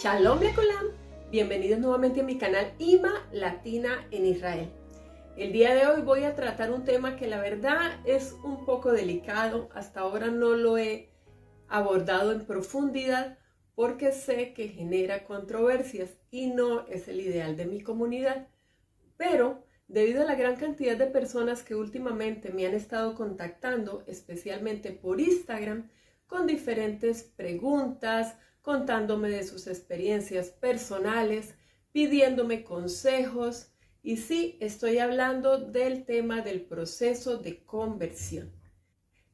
Shalom Lekolam, bienvenidos nuevamente a mi canal IMA Latina en Israel. El día de hoy voy a tratar un tema que la verdad es un poco delicado. Hasta ahora no lo he abordado en profundidad porque sé que genera controversias y no es el ideal de mi comunidad. Pero debido a la gran cantidad de personas que últimamente me han estado contactando, especialmente por Instagram, con diferentes preguntas, contándome de sus experiencias personales, pidiéndome consejos, y sí, estoy hablando del tema del proceso de conversión.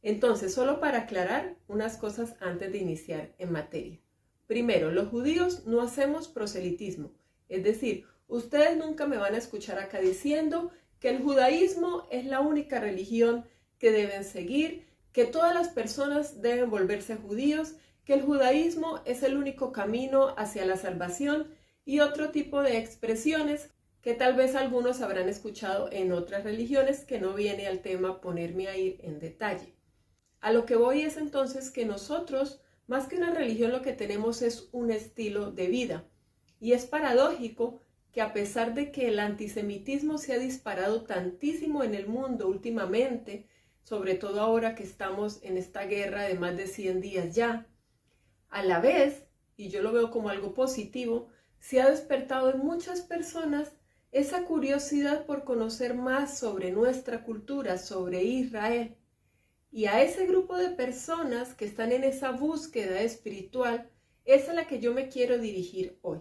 Entonces, solo para aclarar unas cosas antes de iniciar en materia. Primero, los judíos no hacemos proselitismo, es decir, ustedes nunca me van a escuchar acá diciendo que el judaísmo es la única religión que deben seguir, que todas las personas deben volverse judíos, que el judaísmo es el único camino hacia la salvación y otro tipo de expresiones que tal vez algunos habrán escuchado en otras religiones, que no viene al tema ponerme a ir en detalle. A lo que voy es entonces que nosotros, más que una religión, lo que tenemos es un estilo de vida. Y es paradójico que a pesar de que el antisemitismo se ha disparado tantísimo en el mundo últimamente, sobre todo ahora que estamos en esta guerra de más de 100 días ya, a la vez, y yo lo veo como algo positivo, se ha despertado en muchas personas esa curiosidad por conocer más sobre nuestra cultura, sobre Israel. Y a ese grupo de personas que están en esa búsqueda espiritual es a la que yo me quiero dirigir hoy.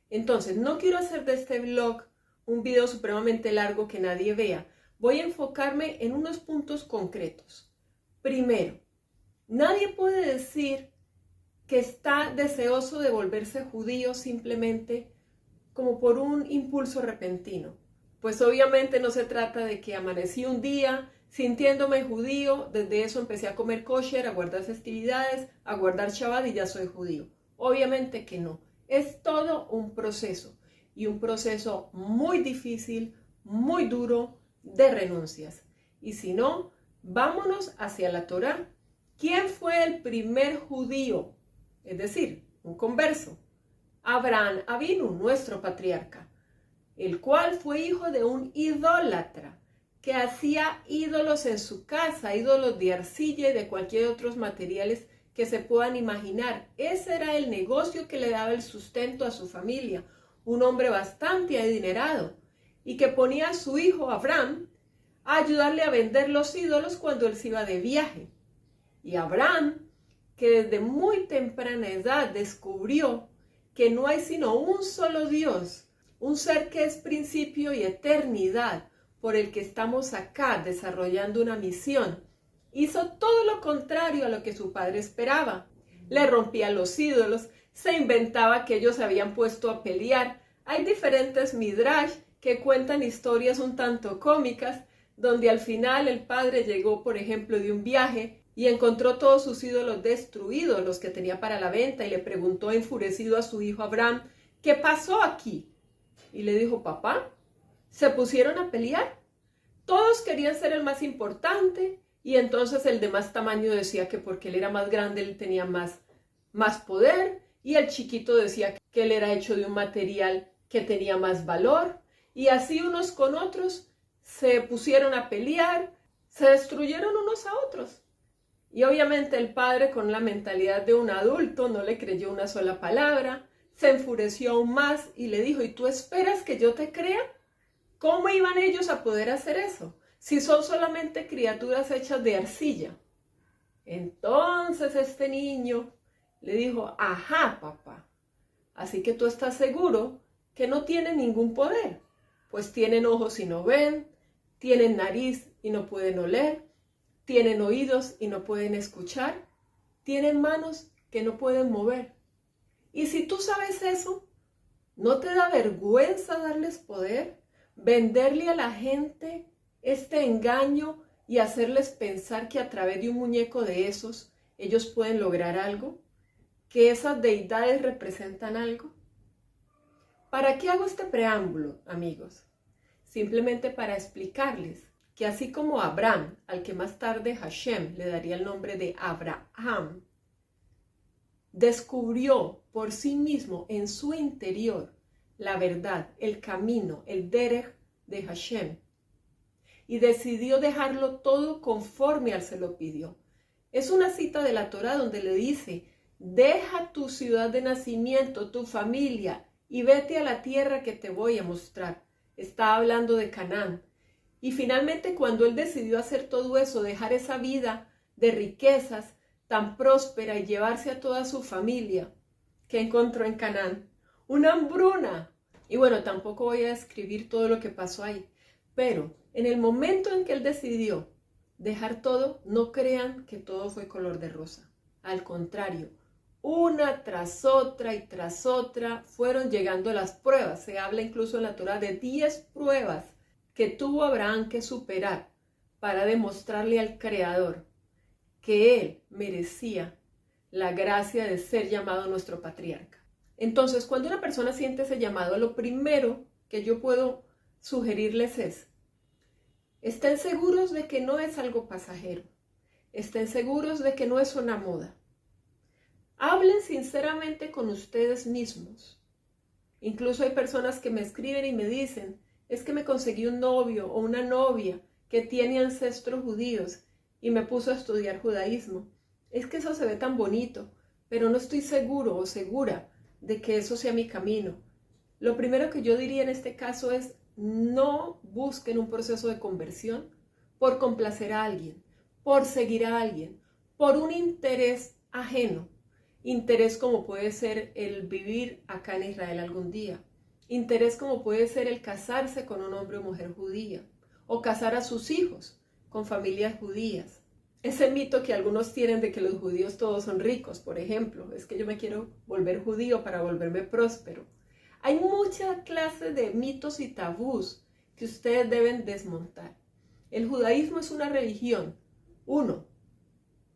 Entonces, no quiero hacer de este vlog un video supremamente largo que nadie vea. Voy a enfocarme en unos puntos concretos. Primero, nadie puede decir que está deseoso de volverse judío simplemente como por un impulso repentino. Pues obviamente no se trata de que amanecí un día sintiéndome judío, desde eso empecé a comer kosher, a guardar festividades, a guardar Shabbat y ya soy judío. Obviamente que no. Es todo un proceso, y un proceso muy difícil, muy duro, de renuncias. Y si no, vámonos hacia la Torá. ¿Quién fue el primer judío? Es decir, un converso. Abraham Avinu, nuestro patriarca, el cual fue hijo de un idólatra que hacía ídolos en su casa, ídolos de arcilla y de cualquier otros materiales que se puedan imaginar. Ese era el negocio que le daba el sustento a su familia. Un hombre bastante adinerado y que ponía a su hijo Abraham a ayudarle a vender los ídolos cuando él se iba de viaje. Y Abraham, que desde muy temprana edad descubrió que no hay sino un solo Dios, un ser que es principio y eternidad, por el que estamos acá desarrollando una misión, hizo todo lo contrario a lo que su padre esperaba. Le rompía los ídolos, se inventaba que ellos se habían puesto a pelear. Hay diferentes midrash que cuentan historias un tanto cómicas, donde al final el padre llegó, por ejemplo, de un viaje y encontró todos sus ídolos destruidos, los que tenía para la venta, y le preguntó enfurecido a su hijo Abraham, ¿qué pasó aquí? Y le dijo, papá, se pusieron a pelear. Todos querían ser el más importante, y entonces el de más tamaño decía que porque él era más grande, él tenía más poder, y el chiquito decía que él era hecho de un material que tenía más valor, y así unos con otros se pusieron a pelear, se destruyeron unos a otros. Y obviamente el padre, con la mentalidad de un adulto, no le creyó una sola palabra, se enfureció aún más y le dijo, ¿y tú esperas que yo te crea? ¿Cómo iban ellos a poder hacer eso si son solamente criaturas hechas de arcilla? Entonces este niño le dijo, ajá, papá, así que tú estás seguro que no tienen ningún poder, pues tienen ojos y no ven, tienen nariz y no pueden oler, tienen oídos y no pueden escuchar, tienen manos que no pueden mover. Y si tú sabes eso, ¿no te da vergüenza darles poder? Venderle a la gente este engaño y hacerles pensar que a través de un muñeco de esos ellos pueden lograr algo, que esas deidades representan algo. ¿Para qué hago este preámbulo, amigos? Simplemente para explicarles que así como Abraham, al que más tarde Hashem le daría el nombre de Abraham, descubrió por sí mismo en su interior la verdad, el camino, el derech de Hashem, y decidió dejarlo todo conforme al se lo pidió. Es una cita de la Torá donde le dice: deja tu ciudad de nacimiento, tu familia, y vete a la tierra que te voy a mostrar. Está hablando de Canaán. Y finalmente, cuando él decidió hacer todo eso, dejar esa vida de riquezas tan próspera y llevarse a toda su familia, ¿qué encontró en Canaán? Una hambruna. Y bueno, tampoco voy a describir todo lo que pasó ahí, pero en el momento en que él decidió dejar todo, no crean que todo fue color de rosa. Al contrario, una tras otra y tras otra fueron llegando las pruebas. Se habla incluso en la Torá de 10 pruebas que tuvo Abraham que superar para demostrarle al Creador que él merecía la gracia de ser llamado nuestro patriarca. Entonces, cuando una persona siente ese llamado, lo primero que yo puedo sugerirles es: estén seguros de que no es algo pasajero. Estén seguros de que no es una moda. Hablen sinceramente con ustedes mismos. Incluso hay personas que me escriben y me dicen: es que me conseguí un novio o una novia que tiene ancestros judíos y me puso a estudiar judaísmo. Es que eso se ve tan bonito, pero no estoy seguro o segura de que eso sea mi camino. Lo primero que yo diría en este caso es: no busquen un proceso de conversión por complacer a alguien, por seguir a alguien, por un interés ajeno. Interés como puede ser el vivir acá en Israel algún día. Interés como puede ser el casarse con un hombre o mujer judía, o casar a sus hijos con familias judías. Ese mito que algunos tienen de que los judíos todos son ricos, por ejemplo, es que yo me quiero volver judío para volverme próspero. Hay muchas clases de mitos y tabús que ustedes deben desmontar. El judaísmo es una religión, 1,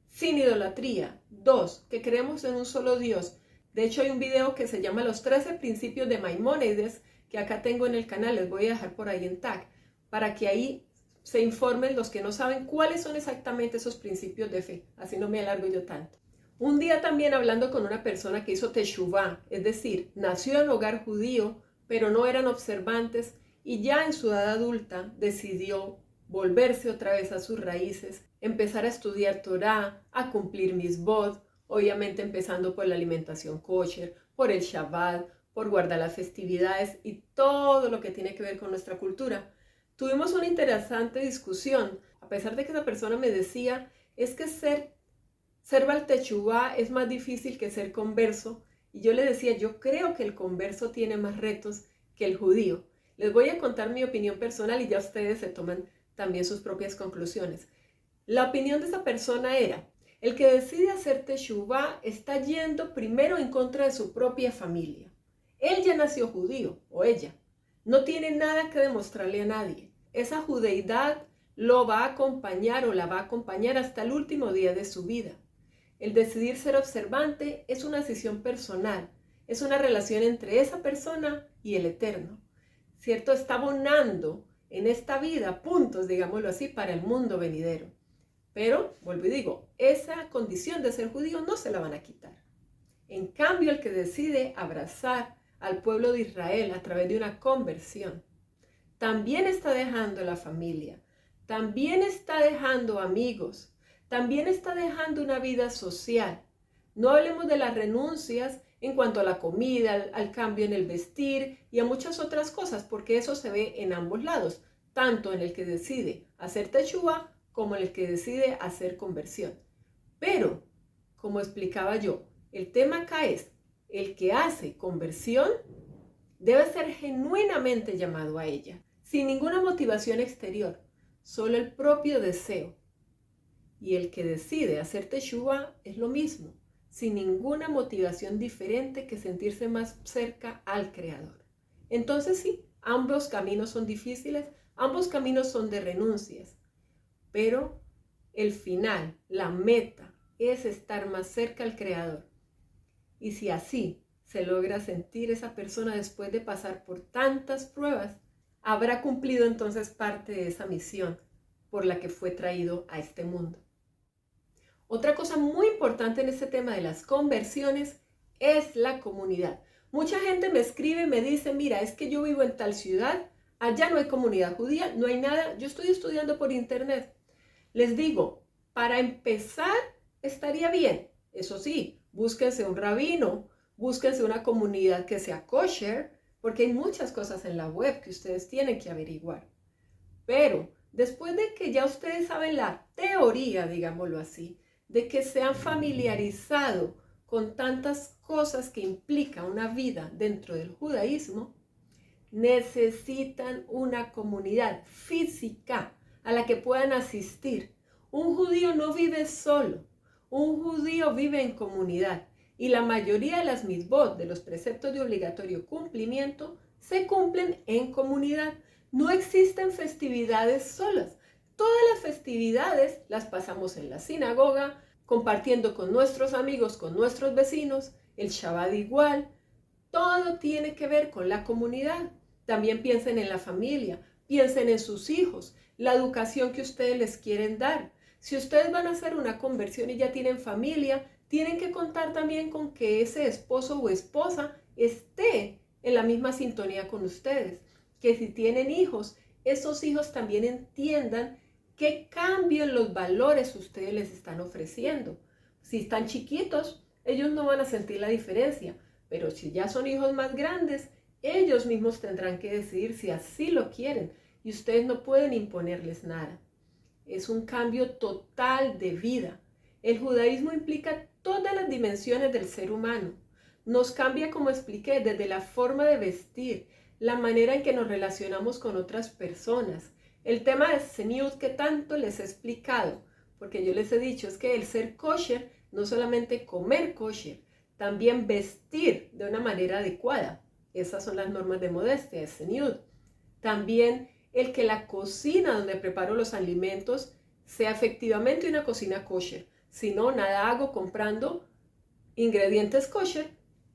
sin idolatría, 2, que creemos en un solo Dios. De hecho, hay un video que se llama Los 13 principios de Maimónides, que acá tengo en el canal, les voy a dejar por ahí en tag, para que ahí se informen los que no saben cuáles son exactamente esos principios de fe. Así no me alargo yo tanto. Un día también hablando con una persona que hizo teshuvá, es decir, nació en hogar judío, pero no eran observantes, y ya en su edad adulta decidió volverse otra vez a sus raíces, empezar a estudiar Torá, a cumplir misbot, obviamente empezando por la alimentación kosher, por el Shabbat, por guardar las festividades y todo lo que tiene que ver con nuestra cultura. Tuvimos una interesante discusión, a pesar de que esa persona me decía: es que ser Baal Teshuvá es más difícil que ser converso, y yo le decía: yo creo que el converso tiene más retos que el judío. Les voy a contar mi opinión personal y ya ustedes se toman también sus propias conclusiones. La opinión de esa persona era: el que decide hacer Teshuvá está yendo primero en contra de su propia familia. Él ya nació judío, o ella. No tiene nada que demostrarle a nadie. Esa judeidad lo va a acompañar o la va a acompañar hasta el último día de su vida. El decidir ser observante es una decisión personal, es una relación entre esa persona y el Eterno, ¿cierto? Está abonando en esta vida puntos, digámoslo así, para el mundo venidero. Pero, vuelvo y digo, esa condición de ser judío no se la van a quitar. En cambio, el que decide abrazar al pueblo de Israel a través de una conversión, también está dejando la familia, también está dejando amigos, también está dejando una vida social. No hablemos de las renuncias en cuanto a la comida, al cambio en el vestir y a muchas otras cosas, porque eso se ve en ambos lados, tanto en el que decide hacer teshuvá como en el que decide hacer conversión. Pero, como explicaba yo, el tema acá es: el que hace conversión debe ser genuinamente llamado a ella, sin ninguna motivación exterior, solo el propio deseo. Y el que decide hacer teshuvá es lo mismo, sin ninguna motivación diferente que sentirse más cerca al Creador. Entonces sí, ambos caminos son difíciles, ambos caminos son de renuncias, pero el final, la meta, es estar más cerca al Creador. Y si así se logra sentir esa persona después de pasar por tantas pruebas, habrá cumplido entonces parte de esa misión por la que fue traído a este mundo. Otra cosa muy importante en este tema de las conversiones es la comunidad. Mucha gente me escribe y me dice, mira, es que yo vivo en tal ciudad, allá no hay comunidad judía, no hay nada, yo estoy estudiando por internet. Les digo, para empezar estaría bien, eso sí, búsquense un rabino, búsquense una comunidad que sea kosher, porque hay muchas cosas en la web que ustedes tienen que averiguar. Pero después de que ya ustedes saben la teoría, digámoslo así, de que se han familiarizado con tantas cosas que implica una vida dentro del judaísmo, necesitan una comunidad física a la que puedan asistir. Un judío no vive solo, un judío vive en comunidad y la mayoría de las mitzvot, de los preceptos de obligatorio cumplimiento, se cumplen en comunidad. No existen festividades solas. Todas las festividades las pasamos en la sinagoga, compartiendo con nuestros amigos, con nuestros vecinos, el Shabbat igual. Todo tiene que ver con la comunidad. También piensen en la familia, piensen en sus hijos, la educación que ustedes les quieren dar. Si ustedes van a hacer una conversión y ya tienen familia, tienen que contar también con que ese esposo o esposa esté en la misma sintonía con ustedes. Que si tienen hijos, esos hijos también entiendan qué cambio en los valores ustedes les están ofreciendo. Si están chiquitos, ellos no van a sentir la diferencia, pero si ya son hijos más grandes, ellos mismos tendrán que decidir si así lo quieren y ustedes no pueden imponerles nada. Es un cambio total de vida. El judaísmo implica todas las dimensiones del ser humano. Nos cambia, como expliqué, desde la forma de vestir, la manera en que nos relacionamos con otras personas. El tema de Tzniut que tanto les he explicado, porque yo les he dicho, es que el ser kosher, no solamente comer kosher, también vestir de una manera adecuada. Esas son las normas de modestia, es Tzniut. También el que la cocina donde preparo los alimentos sea efectivamente una cocina kosher. Si no, nada hago comprando ingredientes kosher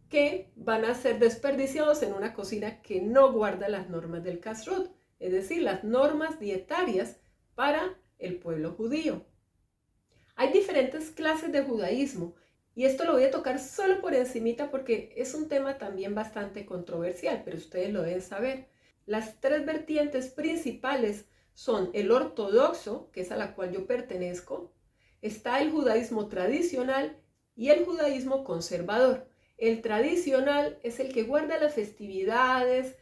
que van a ser desperdiciados en una cocina que no guarda las normas del kashrut, es decir, las normas dietarias para el pueblo judío. Hay diferentes clases de judaísmo y esto lo voy a tocar solo por encimita porque es un tema también bastante controversial, pero ustedes lo deben saber. Las tres vertientes principales son el ortodoxo, que es a la cual yo pertenezco, está el judaísmo tradicional y el judaísmo conservador. El tradicional es el que guarda las festividades,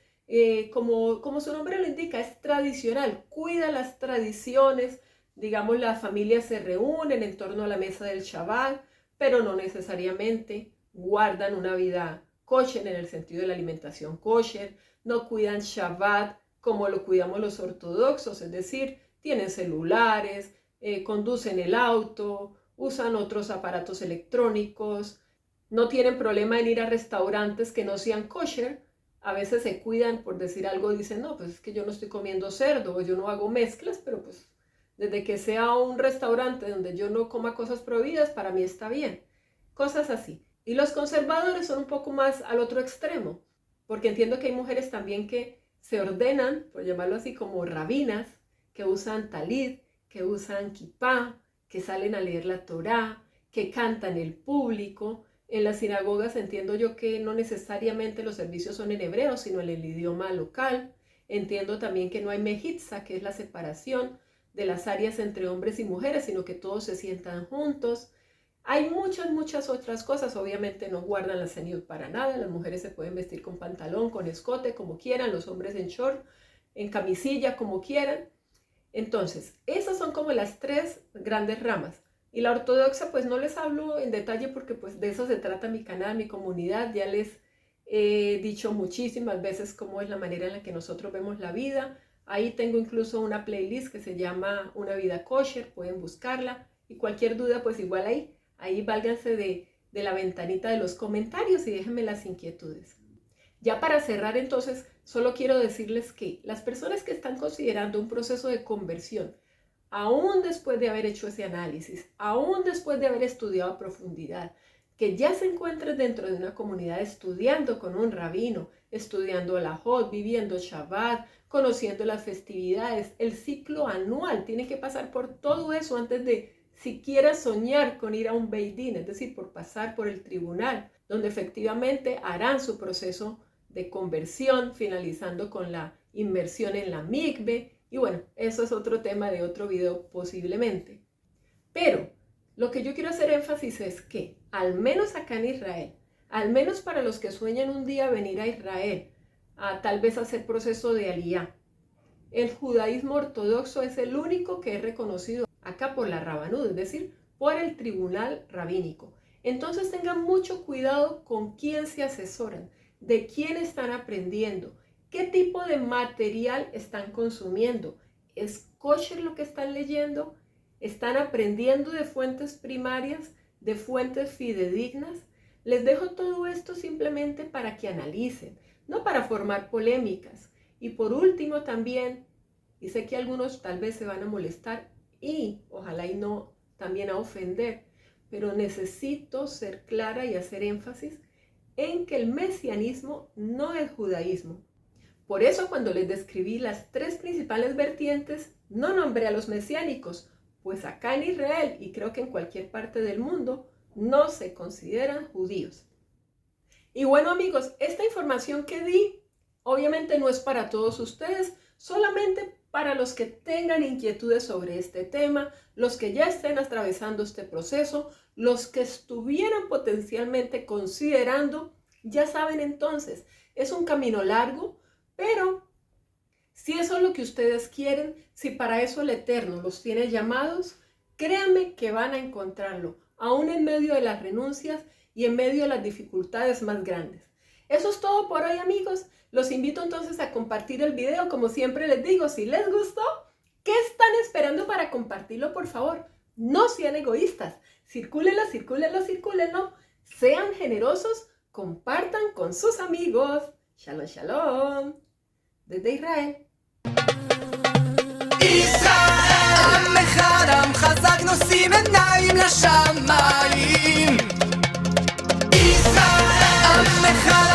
como su nombre lo indica, es tradicional, cuida las tradiciones. Digamos, las familias se reúnen en torno a la mesa del Shabbat, pero no necesariamente guardan una vida kosher en el sentido de la alimentación kosher, no cuidan Shabbat como lo cuidamos los ortodoxos, es decir, tienen celulares, conducen el auto, usan otros aparatos electrónicos, no tienen problema en ir a restaurantes que no sean kosher. A veces se cuidan por decir algo, dicen, no, pues es que yo no estoy comiendo cerdo o yo no hago mezclas, pero pues desde que sea un restaurante donde yo no coma cosas prohibidas, para mí está bien. Cosas así. Y los conservadores son un poco más al otro extremo, porque entiendo que hay mujeres también que se ordenan, por llamarlo así, como rabinas, que usan talit, que usan kipá, que salen a leer la Torá, que cantan el público. En las sinagogas entiendo yo que no necesariamente los servicios son en hebreo, sino en el idioma local. Entiendo también que no hay mejitza, que es la separación de las áreas entre hombres y mujeres, sino que todos se sientan juntos. Hay muchas otras cosas. Obviamente no guardan la tzniut para nada. Las mujeres se pueden vestir con pantalón, con escote, como quieran. Los hombres en short, en camisilla, como quieran. Entonces, esas son como las tres grandes ramas. Y la ortodoxa, pues no les hablo en detalle porque pues de eso se trata mi canal, mi comunidad. Ya les he dicho muchísimas veces cómo es la manera en la que nosotros vemos la vida. Ahí tengo incluso una playlist que se llama Una vida kosher, pueden buscarla. Y cualquier duda, pues igual ahí válganse de la ventanita de los comentarios y déjenme las inquietudes. Ya para cerrar entonces, solo quiero decirles que las personas que están considerando un proceso de conversión, aún después de haber hecho ese análisis, aún después de haber estudiado a profundidad, que ya se encuentren dentro de una comunidad estudiando con un rabino, estudiando la Hod, viviendo Shabbat, conociendo las festividades, el ciclo anual, tienen que pasar por todo eso antes de siquiera soñar con ir a un Beit Din, es decir, por pasar por el tribunal, donde efectivamente harán su proceso de conversión, finalizando con la inmersión en la mikve. Y bueno, eso es otro tema de otro video posiblemente. Pero lo que yo quiero hacer énfasis es que, al menos acá en Israel, al menos para los que sueñan un día venir a Israel, a tal vez hacer proceso de aliyá, el judaísmo ortodoxo es el único que es reconocido acá por la Rabanud, es decir, por el tribunal rabínico. Entonces tengan mucho cuidado con quién se asesoran, de quién están aprendiendo, qué tipo de material están consumiendo. ¿Es kosher lo que están leyendo? ¿Están aprendiendo de fuentes primarias, de fuentes fidedignas? Les dejo todo esto simplemente para que analicen, no para formar polémicas. Y por último también, y sé que algunos tal vez se van a molestar y ojalá y no también a ofender, pero necesito ser clara y hacer énfasis en que el mesianismo no es judaísmo. Por eso cuando les describí las 3 principales vertientes, no nombré a los mesiánicos, pues acá en Israel y creo que en cualquier parte del mundo no se consideran judíos. Y bueno amigos, esta información que di obviamente no es para todos ustedes, solamente para los que tengan inquietudes sobre este tema, los que ya estén atravesando este proceso, los que estuvieran potencialmente considerando, ya saben entonces, es un camino largo, pero si eso es lo que ustedes quieren, si para eso el Eterno los tiene llamados, créanme que van a encontrarlo, aún en medio de las renuncias y en medio de las dificultades más grandes. Eso es todo por hoy amigos. Los invito entonces a compartir el video, como siempre les digo, si les gustó, ¿qué están esperando para compartirlo, por favor? No sean egoístas, circúlenlo, circúlenlo, circúlenlo, sean generosos, compartan con sus amigos. Shalom, shalom, desde Israel. ישראל, עמך עם חזק נושאים עיניים לשמיים. ישראל, עמך